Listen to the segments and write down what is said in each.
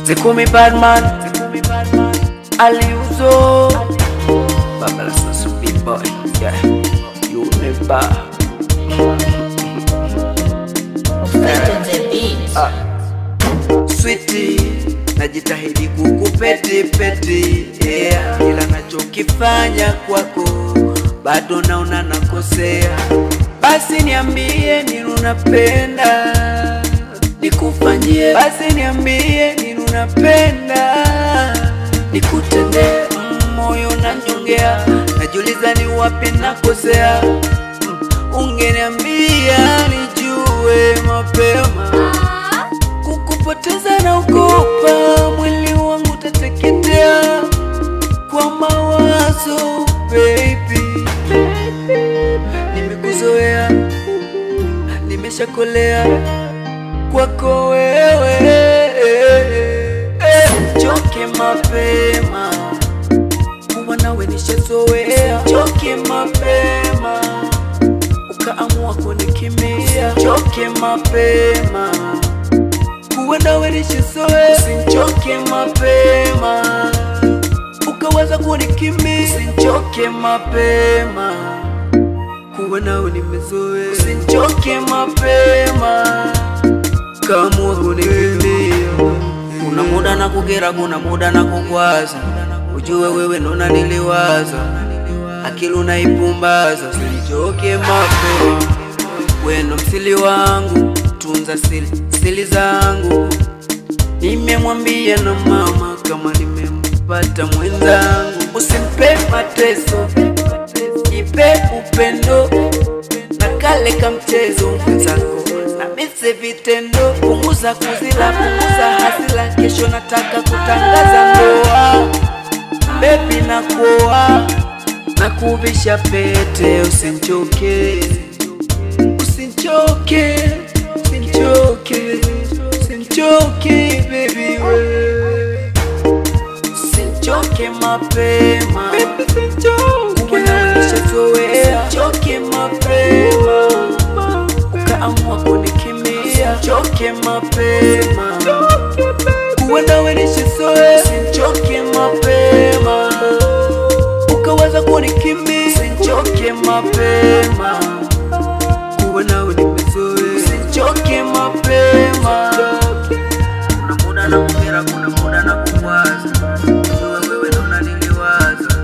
They call me bad man, Aliuzo. Baba la so big boy, yeah. You never. Sweetie, najitahidi kukupeti peti, yeah. Ila nachokifanya kwako bado naona nakosea. Basi niambie nini unapenda nikufanyie, basi niambie nini unapenda nikutendee. Moyo unanyongea, najiuliza ni wapi nakosea. Ungeniambia nijue mapema, kukupoteza na ukopa, mwili wangu utateketea kwa mawazo baby. Nimekuzoea, nimeshakolea kwako wewe. Choke mapema, kuwa nawe nishazoea. Choke mapema, ukaamua kunikimbia. Choke mapema, kuwa nawe nishazoea. Usichoke mapema, ukawaza kunikimbia. Usichoke mapema, kuwa nawe nimezoea. Usichoke mapema, kaamua kunikimbia. Kuna muda na kugera, kuna muda na kukwaza. Ujue wewe nona niliwaza, akili unaipumbaza. Usichoke mapema, weno msili wangu, tunza sili zangu. Nimemwambia na mama kama nimempata mwenzangu. Usimpe mateso, ipe upendo, na kale kamchezo mwenzangu na mise vitendo. Punguza kuzila, punguza hasila, kesho nataka kutangaza ndoa. Baby nakuoa, nakuvisha pete. Usichoke, usichoke, usichoke, usichoke baby we. Usichoke mapema, kuwa nawe nishazoea. Usichoke mapema, ukaamua kunikimbia. Usichoke mapema, kuwa nawe nishazoea. Usichoke mapema, ukawaza kunikimbia. Usichoke mapema, kuwa nawe nimezoea. Usichoke mapema, kuna muda na kukera, kuna muda na kukwaza. Wewe nona niliwaza,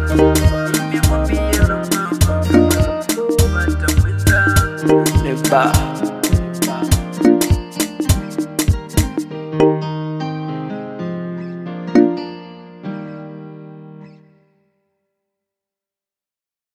nimemwambia na mama kupata mwenzangu. Never.